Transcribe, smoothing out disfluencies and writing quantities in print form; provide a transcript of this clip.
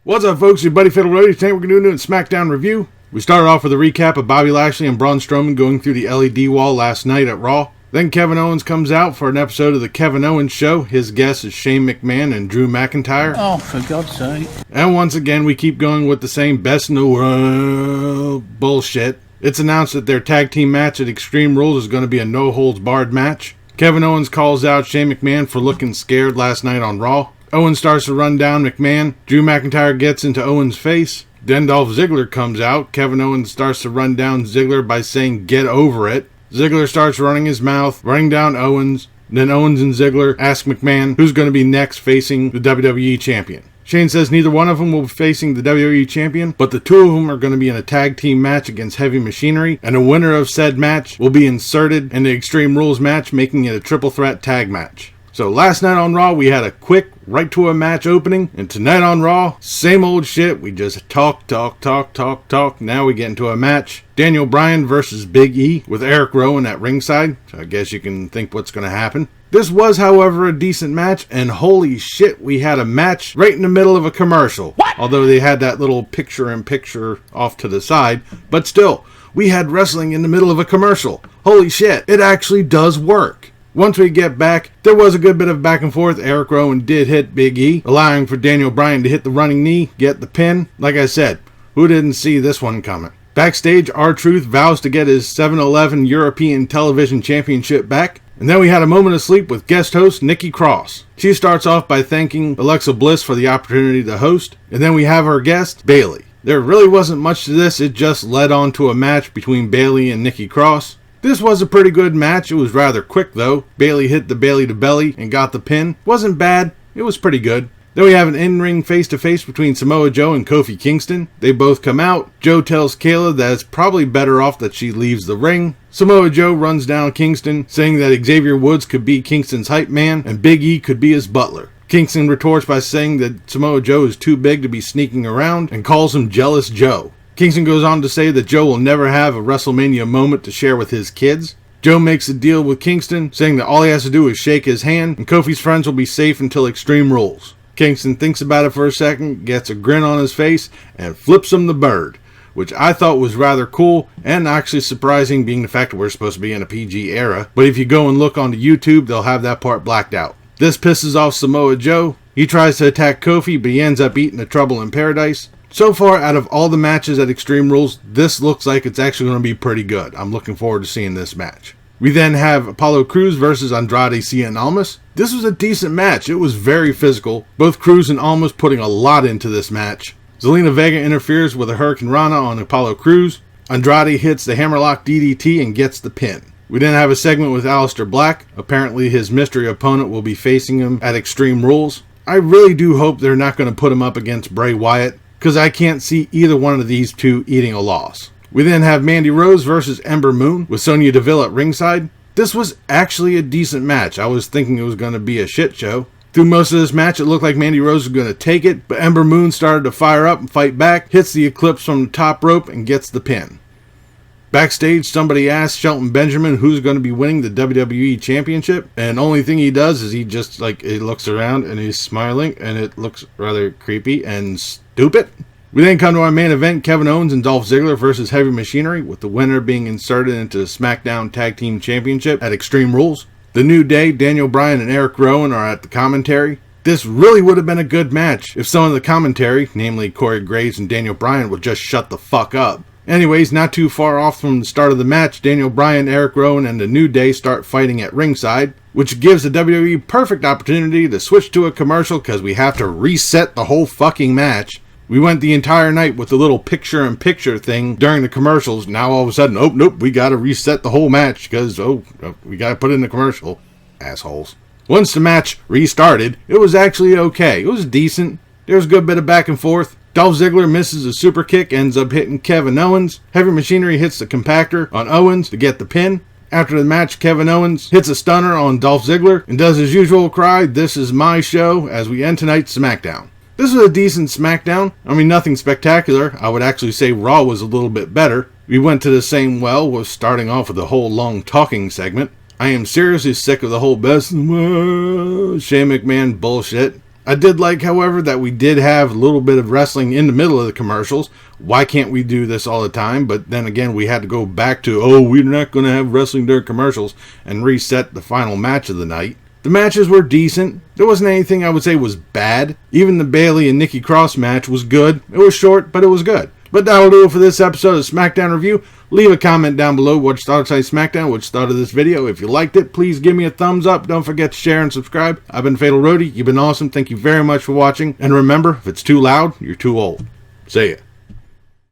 What's up, folks? Your buddy Fatalroadie. Today we're going to do a Smackdown review. We started off with a recap of Bobby Lashley and Braun Strowman going through the LED wall last night at Raw. Then Kevin Owens comes out for an episode of the Kevin Owens Show. His guest is Shane McMahon and Drew McIntyre. Oh, for God's sake. And once again, we keep going with the same best in the world bullshit. It's announced that their tag team match at Extreme Rules is going to be a no-holds-barred match. Kevin Owens calls out Shane McMahon for looking scared last night on Raw. Owens starts to run down McMahon. Drew McIntyre gets into Owens' face. Then Dolph Ziggler comes out. Kevin Owens starts to run down Ziggler by saying, "Get over it." Ziggler starts running his mouth, running down Owens. Then Owens and Ziggler ask McMahon who's going to be next facing the WWE Champion. Shane says neither one of them will be facing the WWE Champion, but the two of them are going to be in a tag team match against Heavy Machinery, and the winner of said match will be inserted in the Extreme Rules match, making it a triple threat tag match. So last night on Raw, we had a quick, right to a match opening, and tonight on Raw, same old shit. We just talk. Now we get into a match. Daniel Bryan versus Big E with Eric Rowan at ringside, so I guess you can think what's going to happen. This was, however, a decent match, and holy shit, we had a match right in the middle of a commercial. What? Although they had that little picture-in-picture off to the side, but still, we had wrestling in the middle of a commercial. Holy shit, it actually does work. Once we get back, there was a good bit of back and forth. Eric Rowan did hit Big E, allowing for Daniel Bryan to hit the running knee, get the pin. Like I said, who didn't see this one coming? Backstage, R-Truth vows to get his 7-Eleven European Television Championship back. And then we had a moment of sleep with guest host Nikki Cross. She starts off by thanking Alexa Bliss for the opportunity to host. And then we have our guest, Bayley. There really wasn't much to this, it just led on to a match between Bayley and Nikki Cross. This was a pretty good match. It was rather quick though. Bayley hit the Bayley to belly and got the pin. Wasn't bad. It was pretty good. Then we have an in-ring face-to-face between Samoa Joe and Kofi Kingston. They both come out. Joe tells Kayla that it's probably better off that she leaves the ring. Samoa Joe runs down Kingston, saying that Xavier Woods could be Kingston's hype man and Big E could be his butler. Kingston retorts by saying that Samoa Joe is too big to be sneaking around and calls him Jealous Joe. Kingston goes on to say that Joe will never have a WrestleMania moment to share with his kids. Joe makes a deal with Kingston, saying that all he has to do is shake his hand, and Kofi's friends will be safe until Extreme Rules. Kingston thinks about it for a second, gets a grin on his face, and flips him the bird, which I thought was rather cool, and actually surprising being the fact that we're supposed to be in a PG era. But if you go and look onto YouTube, they'll have that part blacked out. This pisses off Samoa Joe. He tries to attack Kofi, but he ends up eating the Trouble in Paradise. So far, out of all the matches at Extreme Rules, this looks like it's actually going to be pretty good. I'm looking forward to seeing this match. We then have Apollo Crews versus Andrade Cien and Almas. This was a decent match. It was very physical. Both Crews and Almas putting a lot into this match. Zelina Vega interferes with a Hurricane Rana on Apollo Crews. Andrade hits the Hammerlock DDT and gets the pin. We then have a segment with Aleister Black. Apparently his mystery opponent will be facing him at Extreme Rules. I really do hope they're not going to put him up against Bray Wyatt, because I can't see either one of these two eating a loss. We then have Mandy Rose versus Ember Moon with Sonya Deville at ringside. This was actually a decent match. I was thinking it was going to be a shit show. Through most of this match, it looked like Mandy Rose was going to take it, but Ember Moon started to fire up and fight back, hits the Eclipse from the top rope, and gets the pin. Backstage, somebody asks Shelton Benjamin who's going to be winning the WWE Championship, and the only thing he does is he just, he looks around and he's smiling, and it looks rather creepy and stupid. We then come to our main event, Kevin Owens and Dolph Ziggler versus Heavy Machinery, with the winner being inserted into the Smackdown Tag Team Championship at Extreme Rules. The New Day, Daniel Bryan and Eric Rowan are at the commentary. This really would have been a good match if some of the commentary, namely Corey Graves and Daniel Bryan, would just shut the fuck up. Anyways, not too far off from the start of the match, Daniel Bryan, Eric Rowan, and the New Day start fighting at ringside, which gives the WWE perfect opportunity to switch to a commercial because we have to reset the whole fucking match. We went the entire night with the little picture-in-picture thing during the commercials. Now all of a sudden, oh, nope, we gotta reset the whole match because, we gotta put it in the commercial. Assholes. Once the match restarted, it was actually okay. It was decent. There was a good bit of back and forth. Dolph Ziggler misses a super kick, ends up hitting Kevin Owens. Heavy Machinery hits the compactor on Owens to get the pin. After the match, Kevin Owens hits a stunner on Dolph Ziggler and does his usual cry, "This is my show," as we end tonight's Smackdown. This was a decent Smackdown. I mean, nothing spectacular. I would actually say Raw was a little bit better. We went to the same well with starting off with a whole long talking segment. I am seriously sick of the whole best in the world Shane McMahon bullshit. I did like, however, that we did have a little bit of wrestling in the middle of the commercials. Why can't we do this all the time? But then again, we had to go back to, oh, we're not going to have wrestling during commercials, and reset the final match of the night. The matches were decent. There wasn't anything I would say was bad. Even the Bayley and Nikki Cross match was good. It was short, but it was good. But that'll do it for this episode of Smackdown Review. Leave a comment down below what you thought of tonight's Smackdown, what you thought of this video. If you liked it, please give me a thumbs up. Don't forget to share and subscribe. I've been Fatalroadie. You've been awesome. Thank you very much for watching. And remember, if it's too loud, you're too old. See ya.